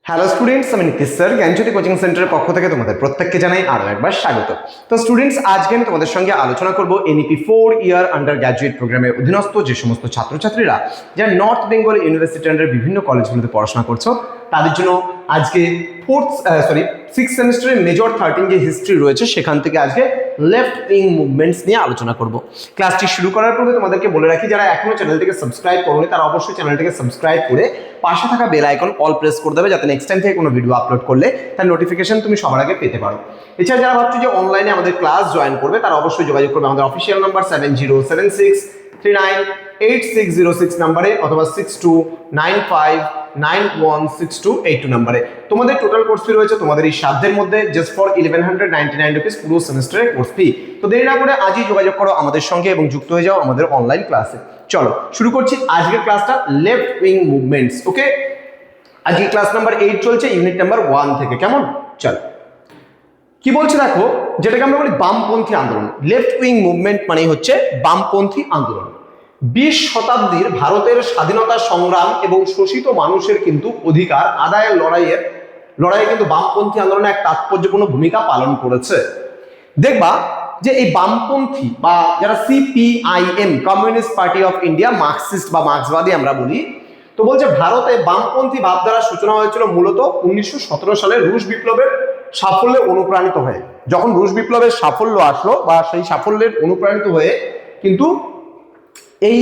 Hello students, আমি Nitish sir জ্ঞানজ্যোতি coaching সেন্টারের পক্ষ থেকে তোমাদের প্রত্যেককে জানাই আরও একবার স্বাগত। তো স্টুডেন্টস, আজকে আমি তোমাদের সঙ্গে আলোচনা করব এনইপি 4 ইয়ার আন্ডার গ্র্যাজুয়েট প্রোগ্রামের অধীনস্থ যে সমস্ত ছাত্রছাত্রীরা যারা নর্থ বেঙ্গল ইউনিভার্সিটি আন্ডার বিভিন্ন কলেজগুলোতে পড়াশোনা করছো তাদের জন্য আজকে সিক্স সেমিস্টারের মেজর 13 যে হিস্ট্রি রয়েছে সেখান থেকে আজকে লেফট উইং মুভমেন্টস নিয়ে আলোচনা করব। ক্লাসটি শুরু করার পূর্বে তোমাদেরকে বলে রাখি, যারা এখনো চ্যানেলটিকে সাবস্ক্রাইব করোনি তারা অবশ্যই চ্যানেলটিকে সাবস্ক্রাইব করে পাশে থাকা বেল আইকন অল প্রেস করে দেবে, যাতে নেক্সট টাইম থেকে কোনো ভিডিও আপলোড করলে তার নোটিফিকেশন তুমি সবার আগে পেতে পারো। এছাড়া যারা ভাবছো যে অনলাইনে আমাদের ক্লাস জয়েন করবে তারা অবশ্যই যোগাযোগ করবে আমাদের অফিসিয়াল নাম্বার 7076398606 নাম্বারে অথবা 6295916282 নাম্বারে। তোমাদের টোটাল কোর্স ফি রয়েছে তোমাদের এই সাধ্যের মধ্যে জাস্ট ফর 1199 রুপিস পুরো সেমিস্টারের কোর্স ফি। তো দেরি না করে আজই যোগাযোগ করো আমাদের সঙ্গে এবং যুক্ত হয়ে যাও আমাদের অনলাইন ক্লাসে। চলো শুরু করছি আজকের ক্লাসটা, লেফট উইং মুভমেন্টস। ওকে, আজকে ক্লাস নাম্বার 8 চলছে, ইউনিট নাম্বার 1 থেকে। কেমন? চলো কি বলছে দেখো, যেটাকে আমরা বলি বামপন্থী আন্দোলন। লেফট উইং মুভমেন্ট মানেই হচ্ছে বামপন্থী আন্দোলন। 20 শতাব্দীর ভারতের স্বাধীনতা সংগ্রাম এবং শোষিত মানুষের কিন্তু অধিকার আদায়ের লড়াইয়ে কিন্তু বামপন্থী আন্দোলনে এক তাৎপর্যপূর্ণ ভূমিকা পালন করেছে। দেখবা যে এই বামপন্থী বা যারা CPIM, communist party of India, Marxist বা মার্ক্সবাদী আমরা বলি, তো বলছে ভারতে বামপন্থী ভাবধারার সূচনা হয়েছিল মূলত 1917 সালে রুশ বিপ্লবের সাফল্যে অনুপ্রাণিত হয়ে। যখন রুশ বিপ্লবের সাফল্য আসলো বা সেই সাফল্যের অনুপ্রাণিত হয়ে কিন্তু এই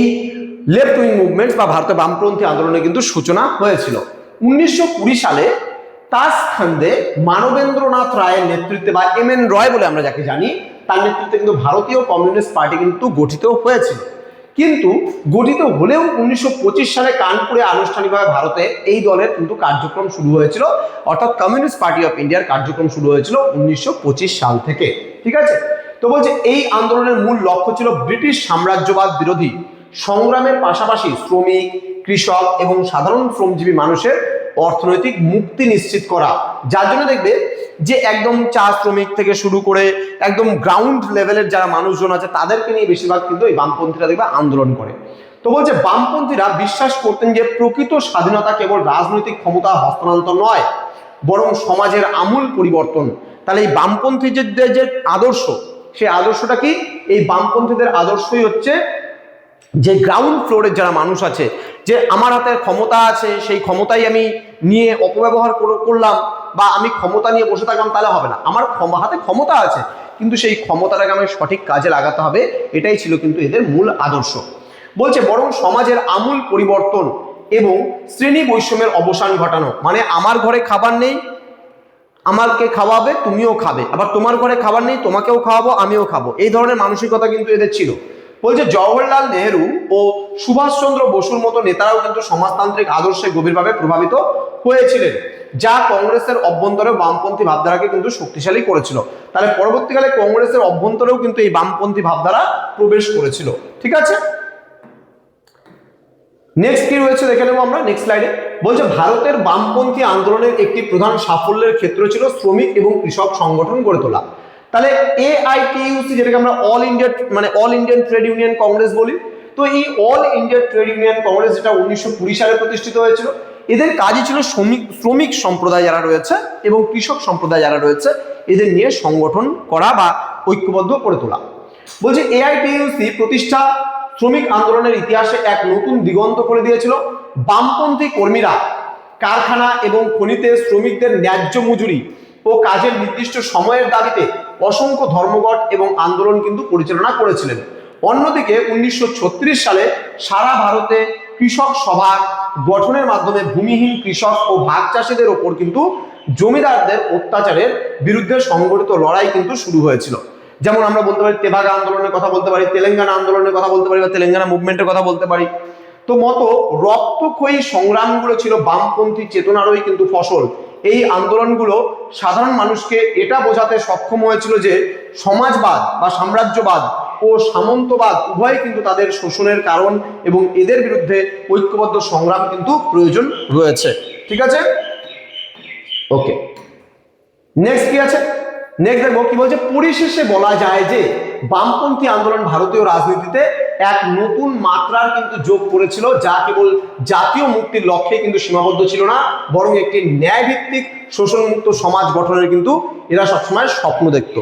লেফট উইং মুভমেন্ট বা ভারতের বামপন্থী আন্দোলনের কিন্তু সূচনা হয়েছিল। 1920 সালে তাসখান্দে মানবেন্দ্রনাথ রায়ের নেতৃত্বে বা এম.এন. রয় বলে আমরা যাকে জানি, তার নেতৃত্বে কিন্তু ভারতীয় কমিউনিস্ট পার্টি কিন্তু গঠিত হয়েছিল। কিন্তু গঠিত হলেও 1925 সালে কানপুরে আনুষ্ঠানিকভাবে ভারতে এই দলের কিন্তু কার্যক্রম শুরু হয়েছিল, অর্থাৎ কমিউনিস্ট পার্টি অফ ইন্ডিয়ার কার্যক্রম শুরু হয়েছিল 1925 সাল থেকে। ঠিক আছে, তো বলছে এই আন্দোলনের মূল লক্ষ্য ছিল ব্রিটিশ সাম্রাজ্যবাদ বিরোধী সংগ্রামের পাশাপাশি শ্রমিক, কৃষক এবং সাধারণ শ্রমজীবী মানুষের অর্থনৈতিক মুক্তি নিশ্চিত করা। যার জন্য দেখবে যে একদম চা শ্রমিক থেকে শুরু করে একদম গ্রাউন্ড লেভেলের যারা মানুষজন আছে তাদেরকে নিয়ে বেশিরভাগ কিন্তু এই বামপন্থীরা দেখবে আন্দোলন করে। তো বলছে বামপন্থীরা বিশ্বাস করতেন যে প্রকৃত স্বাধীনতা কেবল রাজনৈতিক ক্ষমতা হস্তান্তর নয়, বরং সমাজের আমূল পরিবর্তন। তাহলে এই বামপন্থীদের যে আদর্শ, সেই আদর্শটা কি? এই বামপন্থীদের আদর্শই হচ্ছে যে গ্রাউন্ড ফ্লোরের যারা মানুষ আছে, যে আমার হাতে ক্ষমতা আছে, সেই ক্ষমতাই আমি নিয়ে অপব্যবহার করলাম বা আমি ক্ষমতা নিয়ে বসে থাকলাম, তাহলে হবে না। আমার হাতে ক্ষমতা আছে কিন্তু সেই ক্ষমতাটাকে আমি সঠিক কাজে লাগাতে হবে, এটাই ছিল কিন্তু এদের মূল আদর্শ। বলছে বরং সমাজের আমূল পরিবর্তন এবং শ্রেণী বৈষম্যের অবসান ঘটানো। মানে আমার ঘরে খাবার নেই, আমাকে খাওয়াবে, তুমিও খাবে, আবার তোমার ঘরে খাবার নেই, তোমাকেও খাওয়াবো, আমিও খাবো, এই ধরনের মানসিকতা কিন্তু এদের ছিল। বলছে জওহরলাল নেহেরু ও সুভাষচন্দ্র বসুর মতো নেতারাও কিন্তু সমাজতান্ত্রিক আদর্শে গভীরভাবে প্রভাবিত হয়েছিলেন, যা কংগ্রেসের অভ্যন্তরে বামপন্থী ভাবধারাকে কিন্তু শক্তিশালী করেছিল। তাহলে পরবর্তীকালে কংগ্রেসের অভ্যন্তরেও কিন্তু এই বামপন্থী ভাবধারা প্রবেশ করেছিল। ঠিক আছে, নেক্সট কি রয়েছে দেখে নেবো আমরা নেক্সট স্লাইডে। বলছে ভারতের বামপন্থী আন্দোলনের একটি প্রধান সাফল্যের ক্ষেত্র ছিল শ্রমিক এবং কৃষক সংগঠন গড়ে তোলা। তাহলে AITUC, যেটাকে আমরা all Indian trade union Congress বলি, তো এই all India trade union Congress যেটা 1920 সালে প্রতিষ্ঠিত হয়েছিল, এদের কাজই ছিল শ্রমিক সম্প্রদায় যারা রয়েছে এবং কৃষক সম্প্রদায় যারা রয়েছে এদের নিয়ে সংগঠন করা বা ঐক্যবদ্ধ করে তোলা। বলছে AITUC প্রতিষ্ঠা শ্রমিক আন্দোলনের ইতিহাসে এক নতুন দিগন্ত করে দিয়েছিল। বামপন্থী কর্মীরা কারখানা এবং খনিতে শ্রমিকদের ন্যায্য মজুরি ও কাজের নির্দিষ্ট সময়ের দাবিতে অসংখ্য ধর্মঘট এবং আন্দোলন কিন্তু পরিচালনা করেছিলেন। অন্যদিকে 1936 সালে সারা ভারতে কৃষক সভা গঠনের মাধ্যমে ভূমিহীন কৃষক ও ভাগ চাষীদের ওপর কিন্তু জমিদারদের অত্যাচারের বিরুদ্ধে সংগঠিত লড়াই কিন্তু শুরু হয়েছিল। যেমন আমরা বলতে পারি তেভাগা আন্দোলনের কথা বলতে পারি, তেলেঙ্গানা আন্দোলনের কথা বলতে পারি বা তেলেঙ্গানা মুভমেন্টের কথা বলতে পারি। তো মতো রক্তক্ষয়ী সংগ্রামগুলো ছিল বামপন্থী চেতনারই কিন্তু ফসল। এই আন্দোলনগুলো সাধারণ মানুষকে এটা বোঝাতে সক্ষম হয়েছিল যে সমাজবাদ বা সাম্রাজ্যবাদ ও সামন্তবাদ উভয় কিন্তু তাদের শোষণের কারণ এবং এদের বিরুদ্ধে ঐক্যবদ্ধ সংগ্রাম কিন্তু প্রয়োজন রয়েছে। ঠিক আছে, ওকে, নেক্সট কি আছে? নেক্সট দেখবো কি বলছে, পরিশেষে বলা যায় যে বামপন্থী আন্দোলন ভারতীয় রাজনীতিতে এক নতুন মাত্রার কিন্তু যোগ করেছিল, যা কেবল জাতীয় মুক্তির লক্ষ্যে কিন্তু সীমাবদ্ধ ছিল না, বরং একটি ন্যায়ভিত্তিক শোষণমুক্ত সমাজ গঠনের কিন্তু এরা সবসময় স্বপ্ন দেখতো,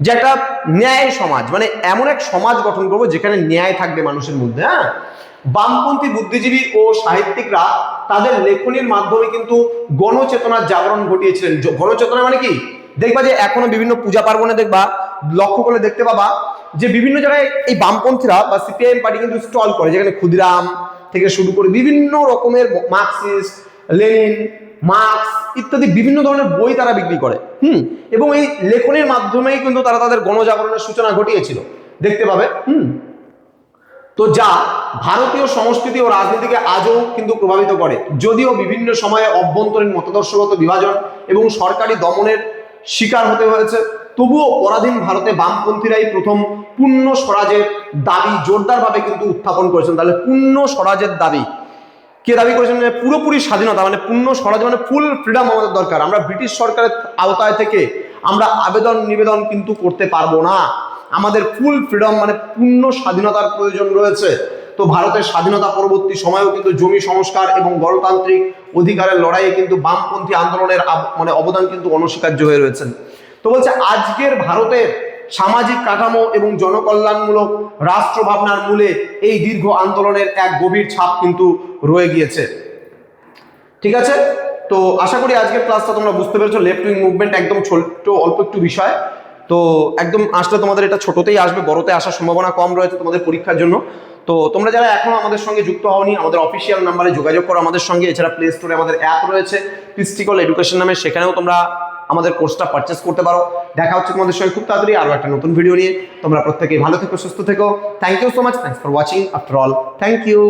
যে একটা ন্যায় সমাজ, মানে এমন এক সমাজ গঠন করবো যেখানে ন্যায় থাকবে মানুষের মধ্যে। হ্যাঁ, বামপন্থী বুদ্ধিজীবী ও সাহিত্যিকরা তাদের লেখনীর মাধ্যমে কিন্তু গণচেতনার জাগরণ ঘটিয়েছিলেন। গণচেতনা মানে কি, দেখবা যে এখনো বিভিন্ন পূজা পার্বণে দেখবা, লক্ষ্য করলে দেখতে পাবা যে বিভিন্ন জায়গায় এই বামপন্থীরা বা সিপিআইএম পার্টি কিন্তু স্টল করে, যেখানে ক্ষুদিরাম থেকে শুরু করে বিভিন্ন রকমের মার্কসিস্ট, লেনিন, মার্কস ইত্যাদি বিভিন্ন ধরনের বই তারা বিক্রি করে। এবং এই লেখনের মাধ্যমেই কিন্তু তারা তাদের গণজাগরণের সূচনা ঘটিয়েছিল, দেখতে পাবে। তো যা ভারতীয় সংস্কৃতি ও রাজনীতিকে আজও কিন্তু প্রভাবিত করে, যদিও বিভিন্ন সময়ে অভ্যন্তরীণ মতাদর্শগত বিভাজন এবং সরকারি দমনের শিকার হতে হয়েছে, তবুও পরাধীন ভারতে বামপন্থীরাই প্রথম পূর্ণ স্বরাজের দাবি জোরদারভাবে কিন্তু উত্থাপন করেছেন। তাহলে পূর্ণ স্বরাজের দাবি কে দাবি করেছেন? মানে পুরোপুরি স্বাধীনতা, মানে পূর্ণ স্বরাজ মানে ফুল ফ্রিডম আমাদের দরকার। আমরা ব্রিটিশ সরকারের আওতায় থেকে আমরা আবেদন নিবেদন কিন্তু করতে পারবো না, আমাদের ফুল ফ্রিডম মানে পূর্ণ স্বাধীনতার প্রয়োজন রয়েছে। তো ভারতের স্বাধীনতা পরবর্তী সময়েও কিন্তু জমি সংস্কার এবং গণতান্ত্রিক অধিকারের লড়াইয়ে কিন্তু বামপন্থী আন্দোলনের মানে অবদান কিন্তু অনস্বীকার্য হয়ে রয়েছেন। তো বলছে আজকের ভারতের সামাজিক কাঠামো এবং জনকল্যাণমূলক রাষ্ট্র ভাবনার মূলে এই দীর্ঘ আন্দোলনের এক গভীর ছাপ কিন্তু রয়ে গিয়েছে। ঠিক আছে, তো আশা করি আজকের ক্লাসটা তোমরা বুঝতে পেরেছো। লেফট উইং মুভমেন্ট একদম ছোট্ট অল্প একটু বিষয়, তো একদম আসলে তোমাদের এটা ছোটতেই আসবে, বড়তে আসার সম্ভাবনা কম রয়েছে তোমাদের পরীক্ষার জন্য। তো তোমরা যারা এখনো আমাদের সঙ্গে যুক্ত হওনি, আমাদের অফিসিয়াল নাম্বারে যোগাযোগ করো আমাদের সঙ্গে। এছাড়া প্লে স্টোরে আমাদের অ্যাপ রয়েছে পিস্টিকল এডুকেশন নামে, সেখানেও তোমরা আমাদের কোর্সটা পারচেস করতে পারো। দেখা হচ্ছে তোমাদের সঙ্গে খুব তাড়াতাড়ি আরও একটা নতুন ভিডিও নিয়ে। তোমরা প্রত্যেকেই ভালো থেকো, সুস্থ থেকো। Thank you so much, thanks for watching after all, thank you.